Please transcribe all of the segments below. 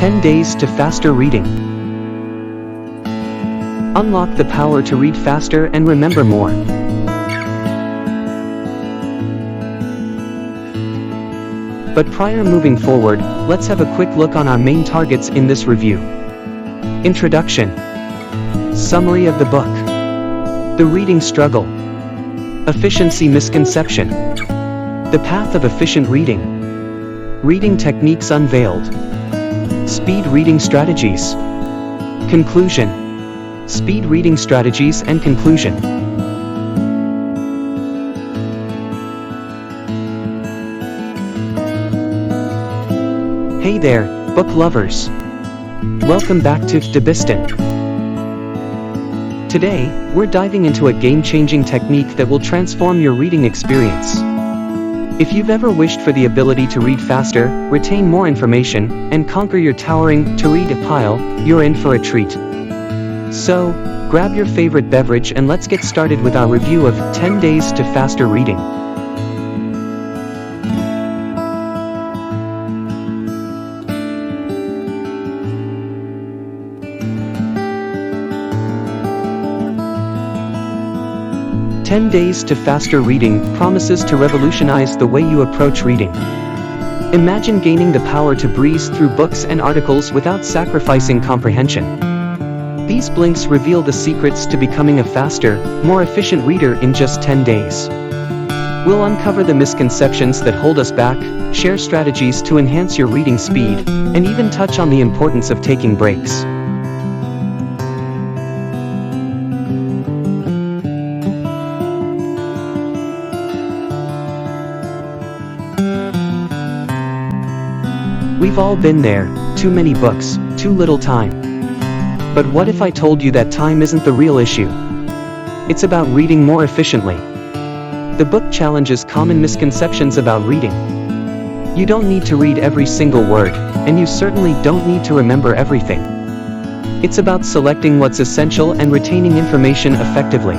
10 Days to Faster Reading. Unlock the power to read faster and remember more. But prior moving forward, let's have a quick look on our main targets in this review. Introduction. Summary of the book. The reading struggle. Efficiency misconception. The path of efficient reading. Reading techniques unveiled. Speed reading strategies. Conclusion. Speed reading strategies and conclusion. Hey there, book lovers. Welcome back to Debiston. Today, we're diving into a game-changing technique that will transform your reading experience. If you've ever wished for the ability to read faster, retain more information, and conquer your towering to-read pile, you're in for a treat. So, grab your favorite beverage and let's get started with our review of 10 Days to Faster Reading. "10 Days to Faster Reading" promises to revolutionize the way you approach reading. Imagine gaining the power to breeze through books and articles without sacrificing comprehension. These blinks reveal the secrets to becoming a faster, more efficient reader in just 10 days. We'll uncover the misconceptions that hold us back, share strategies to enhance your reading speed, and even touch on the importance of taking breaks. We've all been there, too many books, too little time. But what if I told you that time isn't the real issue? It's about reading more efficiently. The book challenges common misconceptions about reading. You don't need to read every single word, and you certainly don't need to remember everything. It's about selecting what's essential and retaining information effectively.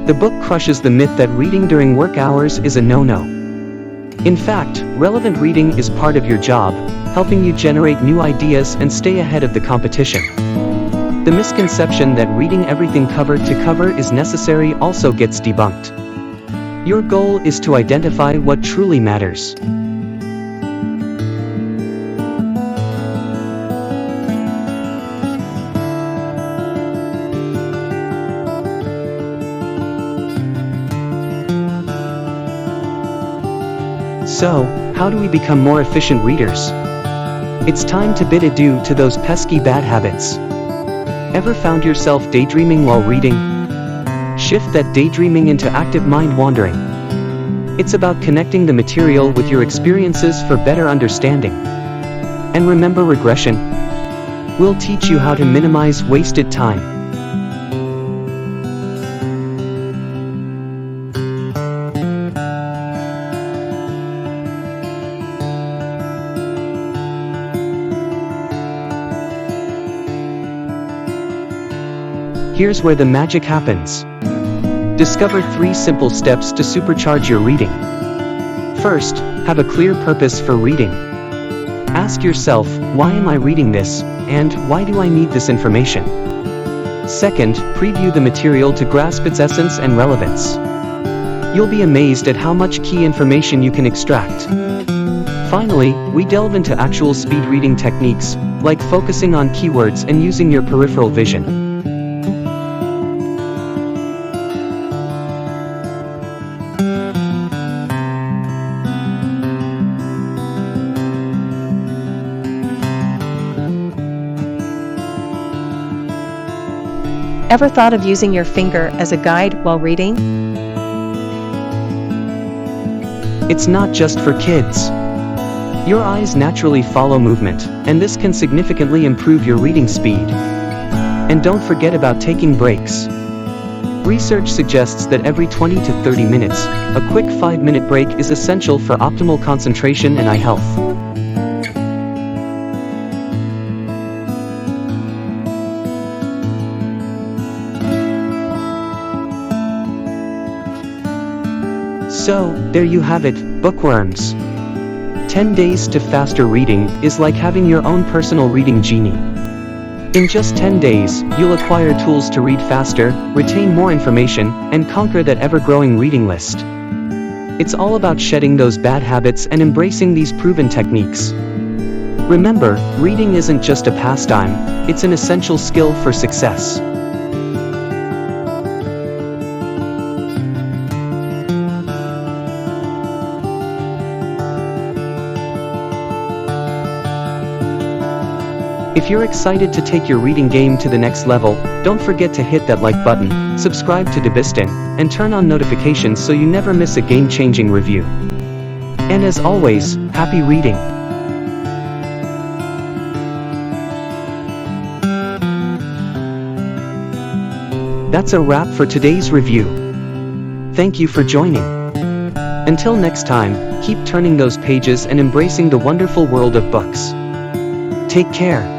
The book crushes the myth that reading during work hours is a no-no. In fact, relevant reading is part of your job, helping you generate new ideas and stay ahead of the competition. The misconception that reading everything cover to cover is necessary also gets debunked. Your goal is to identify what truly matters. So, how do we become more efficient readers? It's time to bid adieu to those pesky bad habits. Ever found yourself daydreaming while reading? Shift that daydreaming into active mind wandering. It's about connecting the material with your experiences for better understanding. And remember regression. We'll teach you how to minimize wasted time. Here's where the magic happens. Discover 3 simple steps to supercharge your reading. First, have a clear purpose for reading. Ask yourself, why am I reading this, and why do I need this information? Second, preview the material to grasp its essence and relevance. You'll be amazed at how much key information you can extract. Finally, we delve into actual speed reading techniques, like focusing on keywords and using your peripheral vision. Ever thought of using your finger as a guide while reading? It's not just for kids. Your eyes naturally follow movement, and this can significantly improve your reading speed. And don't forget about taking breaks. Research suggests that every 20 to 30 minutes, a quick 5-minute break is essential for optimal concentration and eye health. So, there you have it, bookworms. 10 days to faster reading is like having your own personal reading genie. In just 10 days, you'll acquire tools to read faster, retain more information, and conquer that ever-growing reading list. It's all about shedding those bad habits and embracing these proven techniques. Remember, reading isn't just a pastime, it's an essential skill for success. If you're excited to take your reading game to the next level, don't forget to hit that like button, subscribe to Debiston, and turn on notifications so you never miss a game-changing review. And as always, happy reading! That's a wrap for today's review. Thank you for joining. Until next time, keep turning those pages and embracing the wonderful world of books. Take care.